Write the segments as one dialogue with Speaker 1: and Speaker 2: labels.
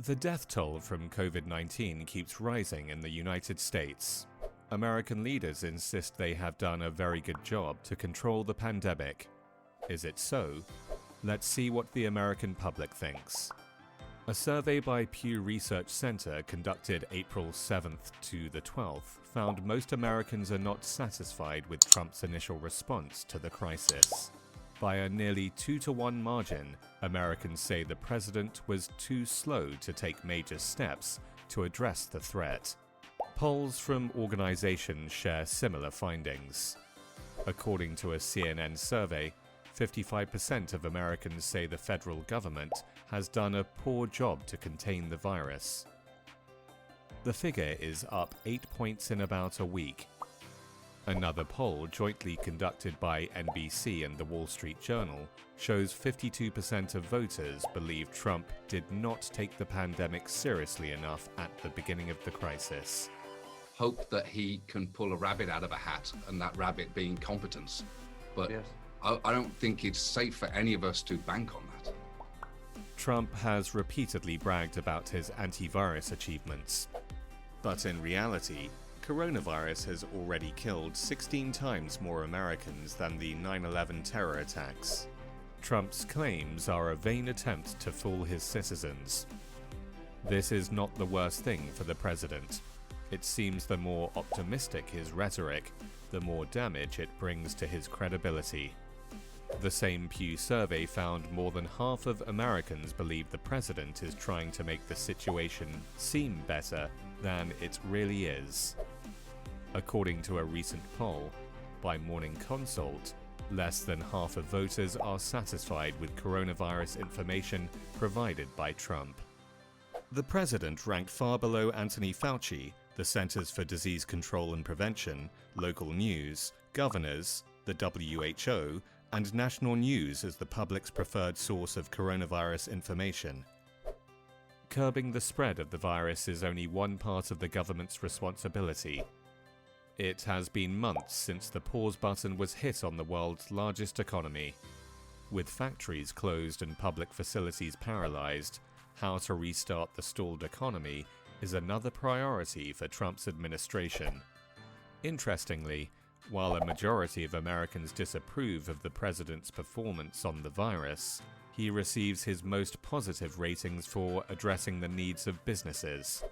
Speaker 1: The death toll from COVID-19 keeps rising in the United States. American leaders insist they have done a very good job to control the pandemic. Is it so? Let's see what the American public thinks. A survey by Pew Research Center conducted April 7th to the 12th found most Americans are not satisfied with Trump's initial response to the crisis. By a nearly 2-to-1 margin, Americans say the president was too slow to take major steps to address the threat. Polls from organizations share similar findings. According to a CNN survey, 55% of Americans say the federal government has done a poor job to contain the virus. The figure is up 8 points in about a week. Another poll jointly conducted by NBC and the Wall Street Journal shows 52% of voters believe Trump did not take the pandemic seriously enough at the beginning of the crisis.
Speaker 2: Hope that he can pull a rabbit out of a hat, and that rabbit being competence. But yes. I don't think it's safe for any of us to bank on that.
Speaker 1: Trump has repeatedly bragged about his antivirus achievements. But in reality, coronavirus has already killed 16 times more Americans than the 9/11 terror attacks. Trump's claims are a vain attempt to fool his citizens. This is not the worst thing for the president. It seems the more optimistic his rhetoric, the more damage it brings to his credibility. The same Pew survey found more than half of Americans believe the president is trying to make the situation seem better than it really is. According to a recent poll by Morning Consult, less than half of voters are satisfied with coronavirus information provided by Trump. The president ranked far below Anthony Fauci, the Centers for Disease Control and Prevention, local news, governors, the WHO, and national news as the public's preferred source of coronavirus information. Curbing the spread of the virus is only one part of the government's responsibility. It has been months since the pause button was hit on the world's largest economy. With factories closed and public facilities paralyzed, how to restart the stalled economy is another priority for Trump's administration. Interestingly, while a majority of Americans disapprove of the president's performance on the virus, he receives his most positive ratings for addressing the needs of businesses.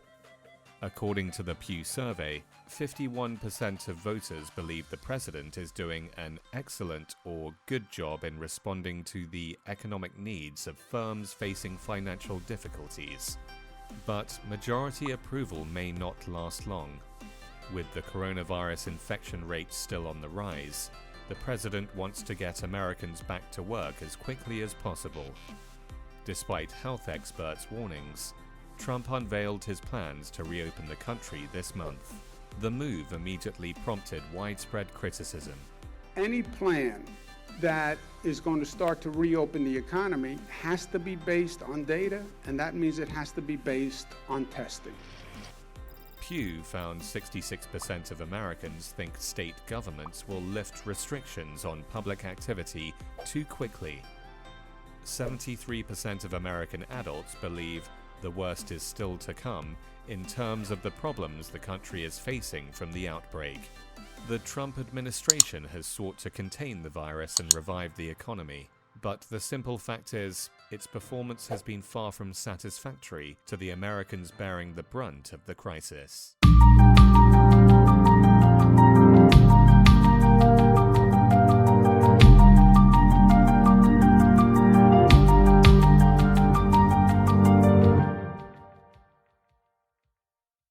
Speaker 1: According to the Pew survey, 51% of voters believe the president is doing an excellent or good job in responding to the economic needs of firms facing financial difficulties. But majority approval may not last long. With the coronavirus infection rate still on the rise, the president wants to get Americans back to work as quickly as possible. Despite health experts' warnings, Trump unveiled his plans to reopen the country this month. The move immediately prompted widespread criticism.
Speaker 3: Any plan that is going to start to reopen the economy has to be based on data, and that means it has to be based on testing.
Speaker 1: Pew found 66% of Americans think state governments will lift restrictions on public activity too quickly. 73% of American adults believe the worst is still to come in terms of the problems the country is facing from the outbreak. The Trump administration has sought to contain the virus and revive the economy, but the simple fact is, its performance has been far from satisfactory to the Americans bearing the brunt of the crisis.